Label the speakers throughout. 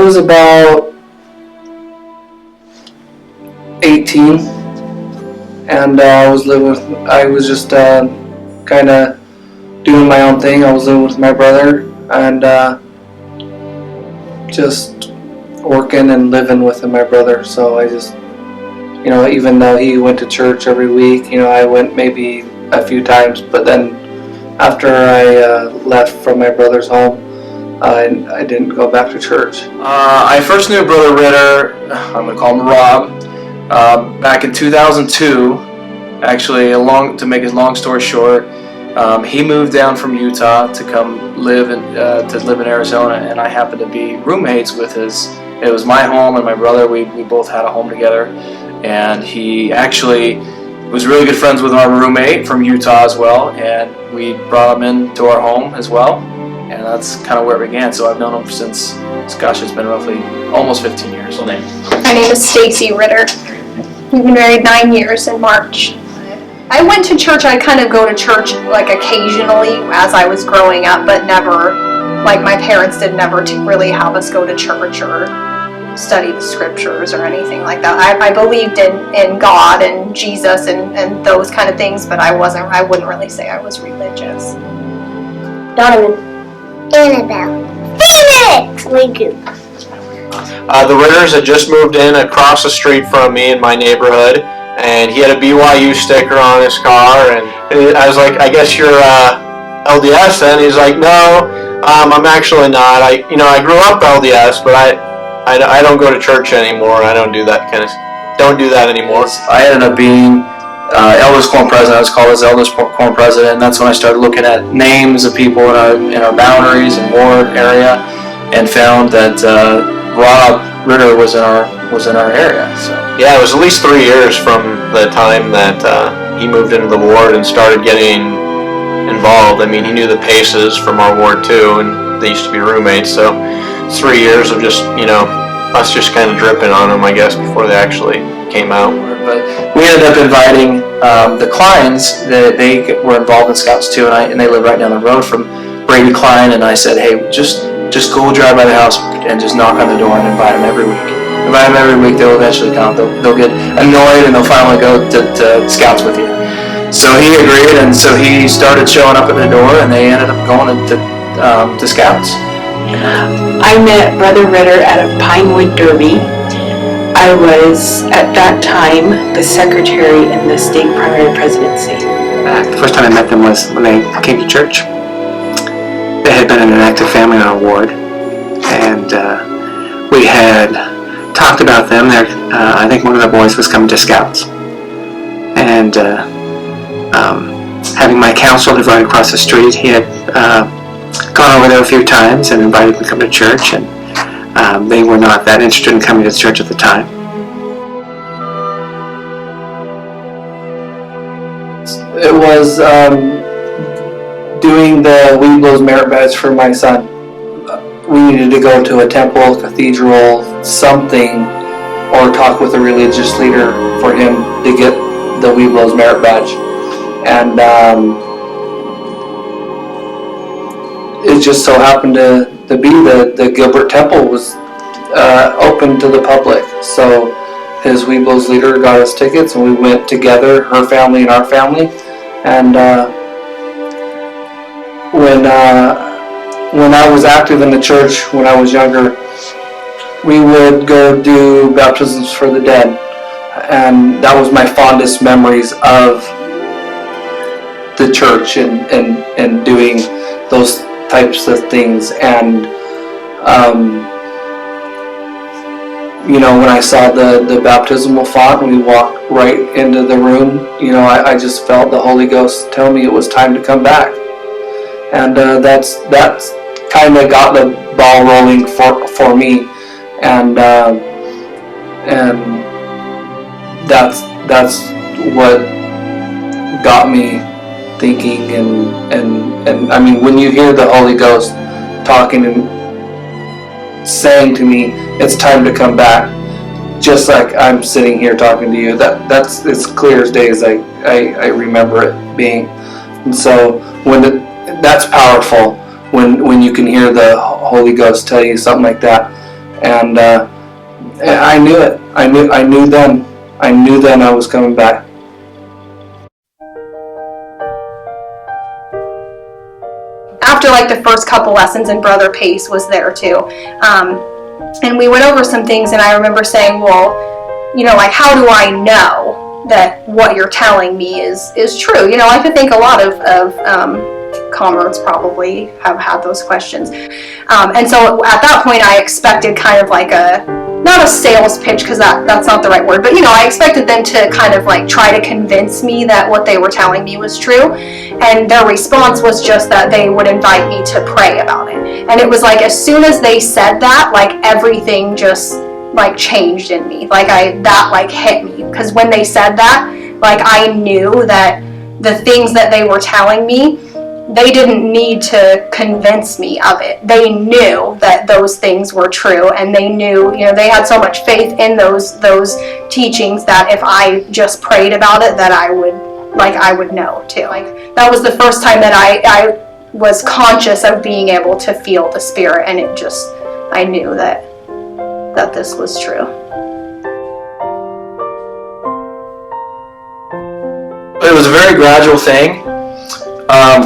Speaker 1: was about 18, and I was just kind of doing my own thing. I was living with my brother, and just working and living with my brother. So I just, even though he went to church every week, I went maybe a few times, but then after I left from my brother's home, I didn't go back to church. I first knew Brother Ritter, I'm going to call him Rob, back in 2002. Actually, to make a long story short, he moved down from Utah to come live in Arizona, and I happened to be roommates with it was my home and my brother. We both had a home together, and he actually was really good friends with our roommate from Utah as well, and we brought him into our home as well, and that's kind of where it began. So I've known him since, it's been roughly almost 15 years.
Speaker 2: My name is Stacy Ritter. We've been married 9 years in March. I went to church. I kind of go to church like occasionally as I was growing up, but never, like my parents did never to really have us go to church or study the scriptures or anything like that. I believed in God and Jesus and those kind of things, but I wouldn't really say I was religious.
Speaker 3: Donovan. Annabelle. Phoenix! Thank you.
Speaker 4: The Ritters had just moved in across the street from me in my neighborhood, and he had a BYU sticker on his car, and I was like, I guess you're LDS then? He's like, no, I'm actually not. I grew up LDS, but I don't go to church anymore. I don't do that anymore.
Speaker 1: I ended up being eldest quorum president. I was called as eldest quorum president, and that's when I started looking at names of people in our boundaries and ward area, and found that Rob Ritter was in our area. So
Speaker 4: yeah, it was at least 3 years from the time that he moved into the ward and started getting involved. I mean, he knew the Paces from our ward too, and they used to be roommates. So 3 years of just us just kind of dripping on them, I guess, before they actually came out.
Speaker 1: But we ended up inviting the Kleins. They were involved in Scouts too, and they live right down the road from Brady Klein. And I said, hey, just go drive by the house and just knock on the door and invite them every week. Invite them every week. They'll eventually come. They'll get annoyed and they'll finally go to Scouts with you. So he agreed, and so he started showing up at the door, and they ended up going to Scouts.
Speaker 5: I met Brother Ritter at a Pinewood Derby. I was, at that time, the secretary in the state primary presidency.
Speaker 6: The first time I met them was when they came to church. They had been in an active family in our ward, and we had talked about them. I think one of the boys was coming to Scouts, and having my counsel live right across the street, he had gone over there a few times and invited them to come to church, and they were not that interested in coming to church at the time.
Speaker 1: It was doing the Weeblos Merit Badge for my son. We needed to go to a temple, cathedral, something, or talk with a religious leader for him to get the Weeblos Merit Badge. And it just so happened to be the Gilbert Temple was open to the public. So his Weeblos leader got us tickets, and we went together, her family and our family. And when I was active in the church when I was younger, we would go do baptisms for the dead, and that was my fondest memories of the church and doing those types of things. And when I saw the baptismal font and we walked right into the room, I just felt the Holy Ghost tell me it was time to come back. And that's kind of got the ball rolling for me, and that's what got me thinking. And I mean, when you hear the Holy Ghost talking and saying to me, it's time to come back, just like I'm sitting here talking to you, that's as clear as day as I remember it being. And so that's powerful when you can hear the Holy Ghost tell you something like that. and I knew it. I knew then I was coming back.
Speaker 2: After like the first couple lessons, and Brother Pace was there too, and we went over some things, and I remember saying, well, like, how do I know that what you're telling me is true? I could think a lot of converts probably have had those questions, and so at that point I expected kind of like not a sales pitch, because that's not the right word, but I expected them to kind of like try to convince me that what they were telling me was true, and their response was just that they would invite me to pray about it. And it was like, as soon as they said that, like everything just like changed in me, like that like hit me, because when they said that, like I knew that the things that they were telling me, they didn't need to convince me of it. They knew that those things were true, and they knew, they had so much faith in those teachings that if I just prayed about it, that I would know too. Like, that was the first time that I was conscious of being able to feel the Spirit, and I knew that this was true.
Speaker 4: It was a very gradual thing.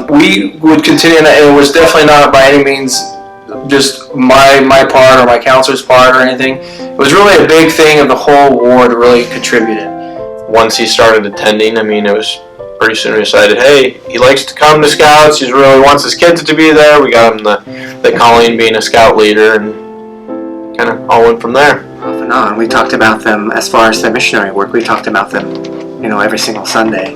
Speaker 4: We would continue, and it was definitely not by any means just my part or my counselor's part or anything. It was really a big thing of the whole ward really contributed. Once he started attending, it was pretty soon we decided, hey, he likes to come to Scouts, he really wants his kids to be there. We got him the calling, being a Scout leader, and kind of all went from there.
Speaker 6: Off and on, we talked about them as far as their missionary work. We talked about them, every single Sunday.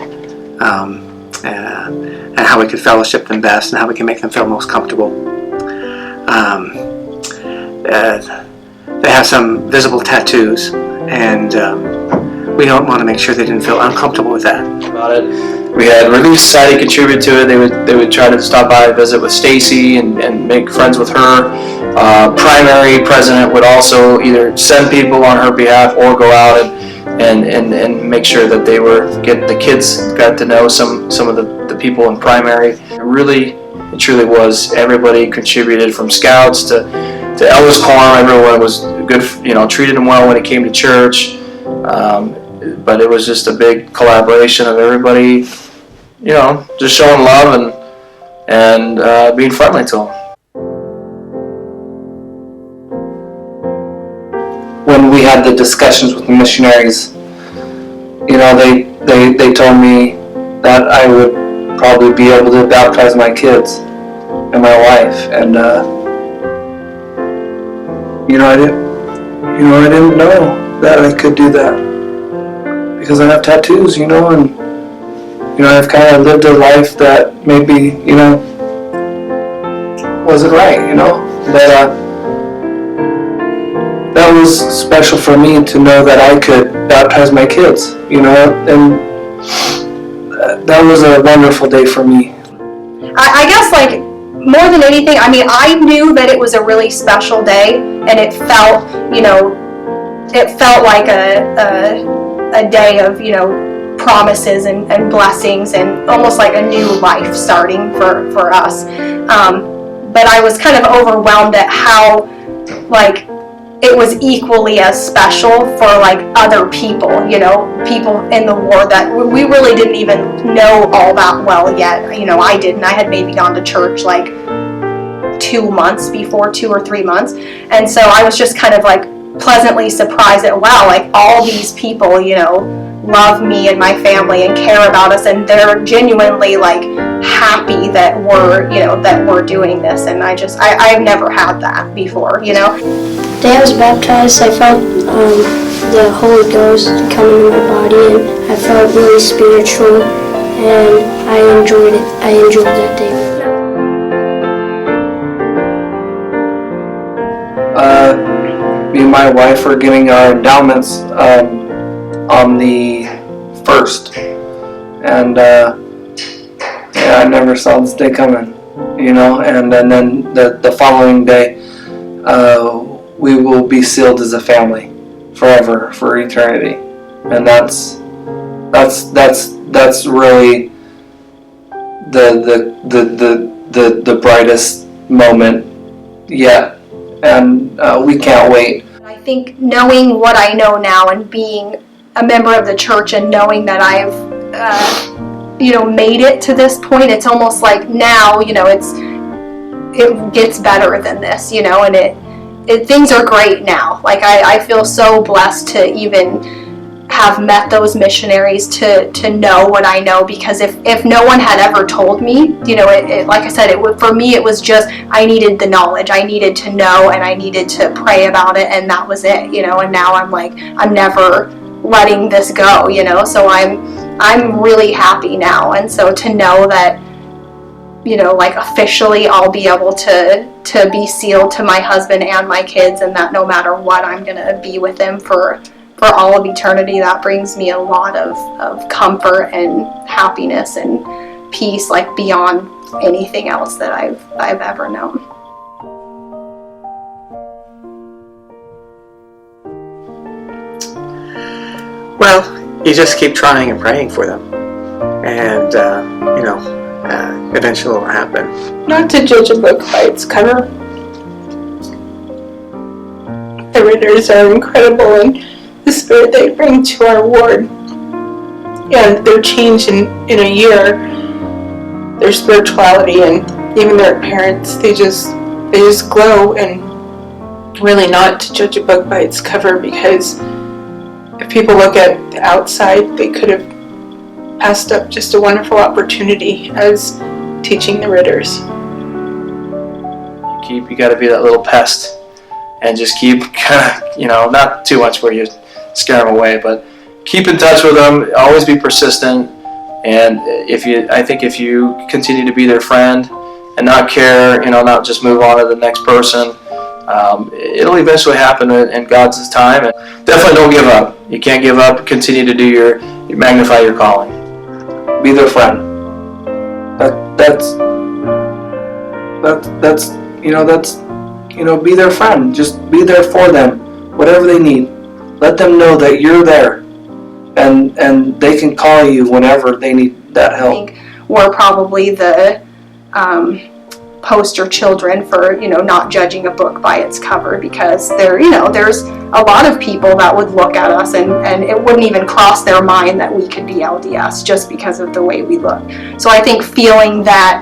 Speaker 6: And how we could fellowship them best, and how we can make them feel most comfortable. They have some visible tattoos, and we don't want to make sure they didn't feel uncomfortable with that.
Speaker 4: About it, we had Relief Society contribute to it. They would try to stop by and visit with Stacy and make friends with her. Primary president would also either send people on her behalf or go out and make sure that the kids got to know some of the people in primary. It truly was, everybody contributed, from Scouts to Ellis Quorum. Everyone was good, treated them well when it came to church. But it was just a big collaboration of everybody, just showing love and being friendly to them.
Speaker 1: When we had the discussions with the missionaries, they told me that I would probably be able to baptize my kids and my wife, and I didn't know that I could do that, because I have tattoos, and I've kind of lived a life that maybe wasn't right, but that was special for me to know that I could baptize my kids, and that was a wonderful day for me.
Speaker 2: I guess, like, more than anything, I knew that it was a really special day, and it felt like a day of, promises and blessings, and almost like a new life starting for us. But I was kind of overwhelmed at how, like, it was equally as special for like other people, people in the ward that we really didn't even know all that well yet. I didn't. I had maybe gone to church like 2 months before, 2 or 3 months. And so I was just kind of like pleasantly surprised that, wow, like all these people, love me and my family and care about us, and they're genuinely like happy that we're doing this. And I've never had that before,
Speaker 3: The day I was baptized, I felt the Holy Ghost come into my body, and I felt really spiritual, and I enjoyed it. I enjoyed that day.
Speaker 1: Me and my wife are getting our endowments on the 1st, and I never saw this day coming, and then the following day we will be sealed as a family forever, for eternity, and that's really the brightest moment yet and we can't wait.
Speaker 2: I think knowing what I know now and being a member of the church and knowing that I've made it to this point, it's almost like now, it gets better than this, and things are great now. Like I feel so blessed to even have met those missionaries, to know what I know, because if no one had ever told me, like I said, for me it was just, I needed the knowledge, I needed to know, and I needed to pray about it, and that was it, and now I'm like, I'm never letting this go, so I'm really happy now. And so to know that, like officially I'll be able to be sealed to my husband and my kids, and that no matter what, I'm gonna be with them for all of eternity, that brings me a lot of comfort and happiness and peace, like beyond anything else that I've ever known.
Speaker 6: Well, you just keep trying and praying for them, and eventually it'll happen.
Speaker 5: Not to judge a book by its cover. The Ritters are incredible, and the spirit they bring to our ward, and their change in a year, their spirituality, and even their appearance, they just glow. And really, not to judge a book by its cover, because if people look at the outside, they could have passed up just a wonderful opportunity as teaching the Ritters.
Speaker 4: You got to be that little pest, and just keep not too much where you scare them away, but keep in touch with them. Always be persistent, and I think if you continue to be their friend and not care, not just move on to the next person, it'll eventually happen in God's time. And definitely don't give up. You can't give up. Continue to do you magnify your calling.
Speaker 1: Be their friend. Be their friend. Just be there for them, whatever they need. Let them know that you're there, and they can call you whenever they need that help.
Speaker 2: I think we're probably the poster children for not judging a book by its cover, because there's a lot of people that would look at us and it wouldn't even cross their mind that we could be LDS just because of the way we look. So I think feeling that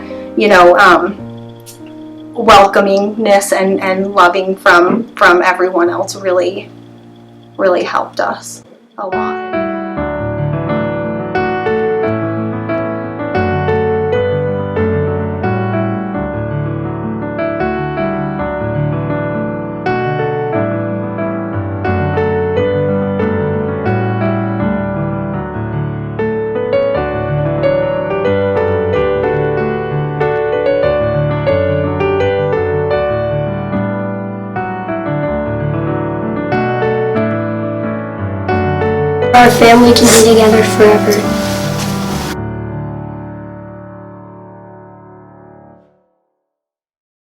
Speaker 2: welcomingness and loving from everyone else really helped us a lot.
Speaker 3: Our family can be together forever.